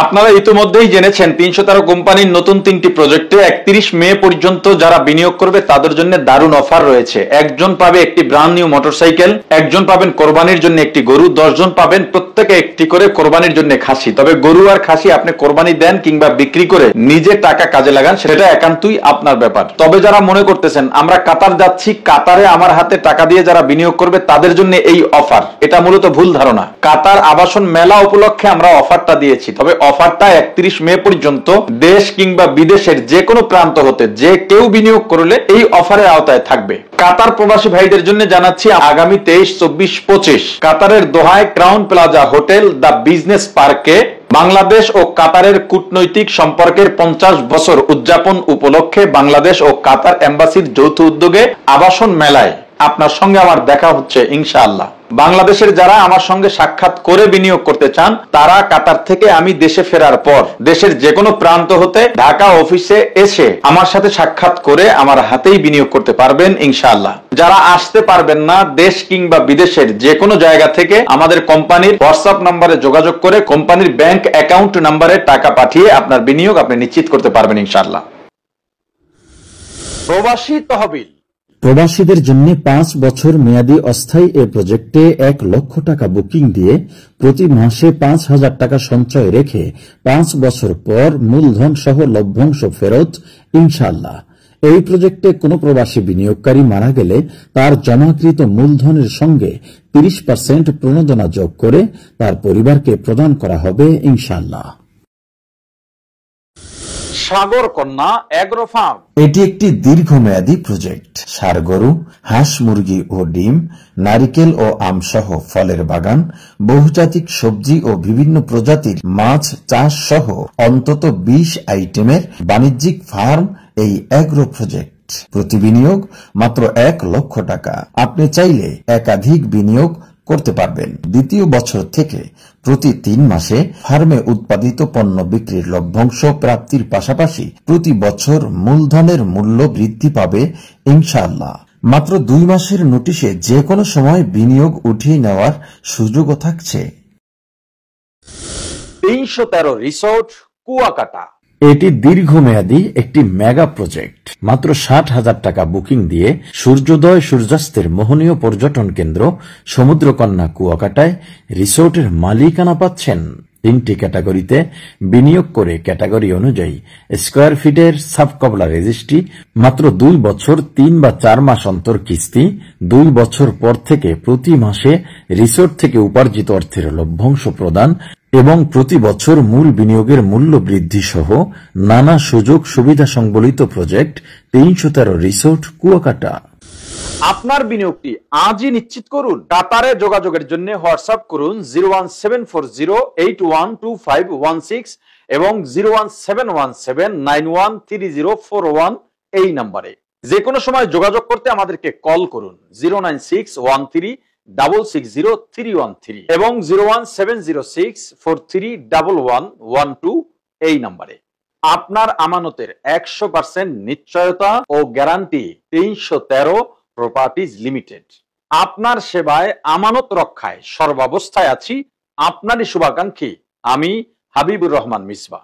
আপনারা ইতিমধ্যেই জেনেছেন 313 কোম্পানির নতুন 3টি প্রজেক্টে 31 মে পর্যন্ত যারা বিনিয়োগ করবে তাদের জন্য দারুণ অফার রয়েছে। একজন পাবে একটি ব্র্যান্ড নিউ মোটরসাইকেল, একজন পাবেন কোরবানির জন্য একটি গরু, 10 জন পাবেন প্রত্যেকে একটি করে কোরবানির জন্য খাসি। তবে গরু আর খাসি আপনি কোরবানি দেন কিংবা বিক্রি করে নিজে টাকা কাজে লাগান, সেটা একান্তই আপনার ব্যাপার। তবে যারা মনে করতেছেন আমরা কাতার যাচ্ছি, কাতারে আমার হাতে টাকা দিয়ে যারা বিনিয়োগ করবে তাদের জন্য এই অফার, এটা মূলত ভুল ধারণা। কাতার আবাসন মেলা উপলক্ষে আমরা অফারটা দিয়েছি, তবে অফারটা 31 মে পর্যন্ত দেশ কিংবা বিদেশের যে কোনো প্রান্ত হতে যে কেউ বিনিয়োগ করলে এই অফারের আওতায় থাকবে। কাতার প্রবাসী ভাইদের জন্য জানাচ্ছি আগামী 23, 24, 25 কাতারের দোহায় crown plaza hotel the business পার্কে বাংলাদেশ ও কাতারের কূটনৈতিক সম্পর্কের 50 বছর উদযাপন উপলক্ষে বাংলাদেশ ও কাতার এম্বাসির যৌথ উদ্যোগে আবাসন মেলায় আপনার সঙ্গে আমার দেখা হচ্ছে ইনশাআল্লাহ। বাংলাদেশের যারা আমার সঙ্গে সাক্ষাৎ করে বিনিয়োগ করতে চান তারা কাতার থেকে আমি দেশে ফেরার পর দেশের যে কোনো প্রান্ত হতে ঢাকা অফিসে এসে আমার সাথে সাক্ষাৎ করে আমার হাতেই বিনিয়োগ করতে পারবেন ইনশাআল্লাহ। যারা আসতে পারবেন না দেশ কিংবা বিদেশের যে কোনো জায়গা থেকে আমাদের কোম্পানির হোয়াটসঅ্যাপ নম্বরে যোগাযোগ করে কোম্পানির ব্যাংক অ্যাকাউন্ট নম্বরে টাকা পাঠিয়ে আপনার বিনিয়োগ আপনি নিশ্চিত করতে পারবেন ইনশাআল্লাহ। প্রবাসী তহবিল প্রবাসীদের জন্য 5 বছর মেয়াদী অস্থায়ী এ প্রজেক্টে 1 লক্ষ টাকা বুকিং দিয়ে প্রতি মাসে 5,000 টাকা সঞ্চয় রেখে 5 বছর পর মূলধন সহ লভ্যাংশ ফেরত ইনশাআল্লাহ। এই প্রজেক্টে কোনো প্রবাসী বিনিয়োগকারী মারা গেলে তার জমাকৃত মূলধনের সঙ্গে 30% প্রণোদনা যোগ করে তার পরিবারকে প্রদান করা হবে ইনশাআল্লাহ। সাগর কন্যা এগ্রো ফার্ম এটি একটি দীর্ঘমেয়াদী প্রজেক্ট। ষাঁড় গরু, হাঁস মুরগি ও ডিম, নারিকেল ও আম সহ ফলের বাগান, বহুজাতিক সবজি ও বিভিন্ন প্রজাতির মাছ চাষ সহ অন্তত 20 আইটেমের বাণিজ্যিক ফার্ম এই এগ্রো প্রজেক্ট। প্রতি বিনিয়োগ মাত্র 1 লক্ষ টাকা। আপনি চাইলে একাধিক বিনিয়োগ করতে পারবেন। দ্বিতীয় বছর থেকে প্রতি 3 মাসে ফার্মে উৎপাদিত পণ্য বিক্রির লভ্যাংশ প্রাপ্তির পাশাপাশি প্রতি বছর মূলধনের মূল্য বৃদ্ধি পাবে ইনশাআল্লাহ। মাত্র 2 মাসের নোটিশে যে কোনো সময় বিনিয়োগ উঠিয়ে নেওয়ার সুযোগও থাকছে। 313 রিসোর্ট কুয়াকাটা এটি দীর্ঘমেয়াদী একটি মেগা প্রজেক্ট। মাত্র 60,000 টাকা বুকিং দিয়ে সূর্যোদয় সূর্যাস্তের মোহনীয় পর্যটন কেন্দ্র সমুদ্রকন্যা কুয়াকাটায় রিসোর্টের মালিকানা পাচ্ছেন। 3টি ক্যাটাগরিতে বিনিয়োগ করে ক্যাটাগরি অনুযায়ী স্কয়ার ফিটের সাবকবলা রেজিস্ট্রি, মাত্র 2 বছর 3 বা 4 মাস অন্তর কিস্তি, 2 বছর পর থেকে প্রতি মাসে রিসোর্ট থেকে উপার্জিত অর্থের লভ্যাংশ প্রদান এবং প্রতি বছর মূল বিনিয়োগের মূল্য বৃদ্ধি সহ নানা সুযোগ সুবিধা সংবলিত প্রজেক্ট 313 রিসোর্ট কুয়াকাটা। আপনার বিনিয়োগটি আজই নিশ্চিত করুন। কাতারে যোগাযোগের জন্য হোয়াটসঅ্যাপ করুন 01740812516 এবং 01717913041 এই নম্বরে। যে কোনো সময় যোগাযোগ করতে আমাদেরকে কল করুন 09613660313 এবং 01706431112 এই নম্বরে। আপনার আমানতের 100% নিশ্চয়তা ও গ্যারান্টি 313 প্রপার্টিজ লিমিটেড। আপনার সেবায় আমানত রক্ষায় সর্বাবস্থায় আছি। আপনারই শুভাকাঙ্ক্ষী আমি হাবিবুর রহমান মিসবাহ।